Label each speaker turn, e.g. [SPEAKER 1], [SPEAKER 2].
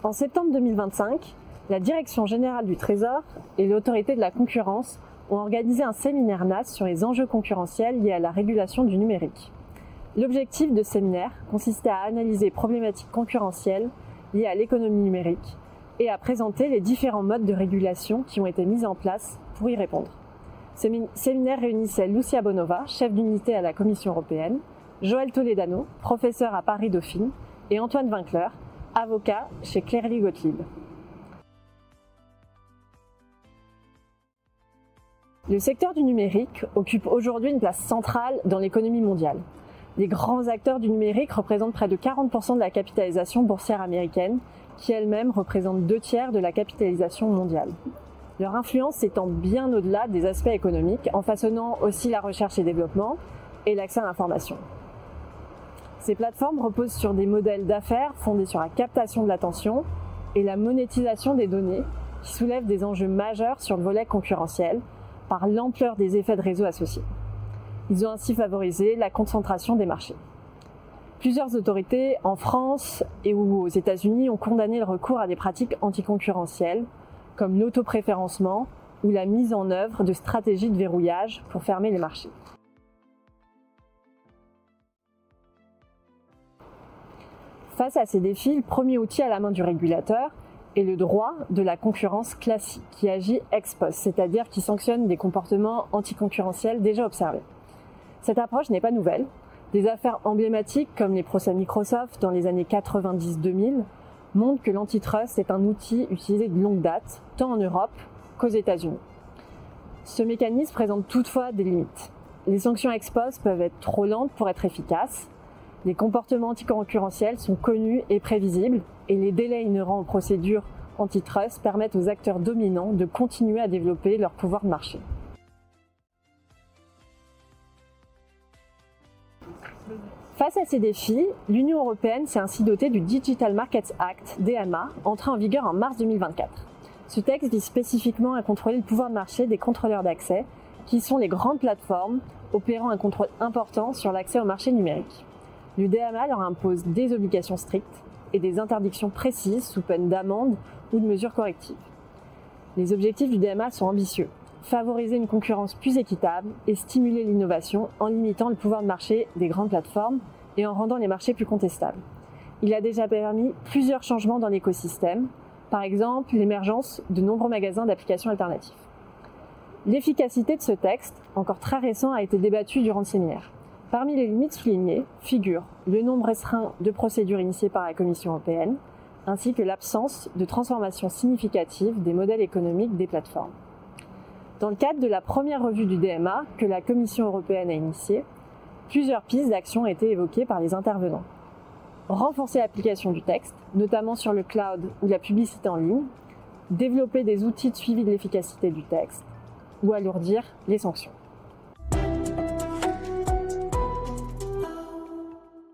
[SPEAKER 1] En septembre 2025, la Direction générale du Trésor et l'Autorité de la concurrence ont organisé un séminaire NAS sur les enjeux concurrentiels liés à la régulation du numérique. L'objectif de ce séminaire consistait à analyser les problématiques concurrentielles liées à l'économie numérique et à présenter les différents modes de régulation qui ont été mis en place pour y répondre. Ce séminaire réunissait Lucia Bonova, chef d'unité à la Commission européenne, Joël Toledano, professeur à Paris-Dauphine, et Antoine Winkler, avocat chez Clearly Gottlieb. Le secteur du numérique occupe aujourd'hui une place centrale dans l'économie mondiale. Les grands acteurs du numérique représentent près de 40% de la capitalisation boursière américaine, qui elle-même représente 2/3 de la capitalisation mondiale. Leur influence s'étend bien au-delà des aspects économiques, en façonnant aussi la recherche et développement et l'accès à l'information. Ces plateformes reposent sur des modèles d'affaires fondés sur la captation de l'attention et la monétisation des données, qui soulèvent des enjeux majeurs sur le volet concurrentiel, par l'ampleur des effets de réseau associés. Ils ont ainsi favorisé la concentration des marchés. Plusieurs autorités en France et ou aux États-Unis ont condamné le recours à des pratiques anticoncurrentielles, comme l'autopréférencement ou la mise en œuvre de stratégies de verrouillage pour fermer les marchés. Face à ces défis, le premier outil à la main du régulateur est le droit de la concurrence classique, qui agit ex post, c'est-à-dire qui sanctionne des comportements anticoncurrentiels déjà observés. Cette approche n'est pas nouvelle. Des affaires emblématiques comme les procès Microsoft dans les années 90-2000 montrent que l'antitrust est un outil utilisé de longue date, tant en Europe qu'aux États-Unis. Ce mécanisme présente toutefois des limites. Les sanctions ex post peuvent être trop lentes pour être efficaces. Les comportements anticoncurrentiels sont connus et prévisibles, et les délais inhérents aux procédures antitrust permettent aux acteurs dominants de continuer à développer leur pouvoir de marché. Face à ces défis, l'Union européenne s'est ainsi dotée du Digital Markets Act, DMA, entré en vigueur en mars 2024. Ce texte vise spécifiquement à contrôler le pouvoir de marché des contrôleurs d'accès, qui sont les grandes plateformes opérant un contrôle important sur l'accès au marché numérique. Le DMA leur impose des obligations strictes et des interdictions précises sous peine d'amende ou de mesures correctives. Les objectifs du DMA sont ambitieux. Favoriser une concurrence plus équitable et stimuler l'innovation en limitant le pouvoir de marché des grandes plateformes et en rendant les marchés plus contestables. Il a déjà permis plusieurs changements dans l'écosystème, par exemple l'émergence de nombreux magasins d'applications alternatives. L'efficacité de ce texte, encore très récent, a été débattue durant le séminaire. Parmi les limites soulignées figurent le nombre restreint de procédures initiées par la Commission européenne, ainsi que l'absence de transformation significative des modèles économiques des plateformes. Dans le cadre de la première revue du DMA que la Commission européenne a initiée, plusieurs pistes d'action ont été évoquées par les intervenants. Renforcer l'application du texte, notamment sur le cloud ou la publicité en ligne, développer des outils de suivi de l'efficacité du texte ou alourdir les sanctions.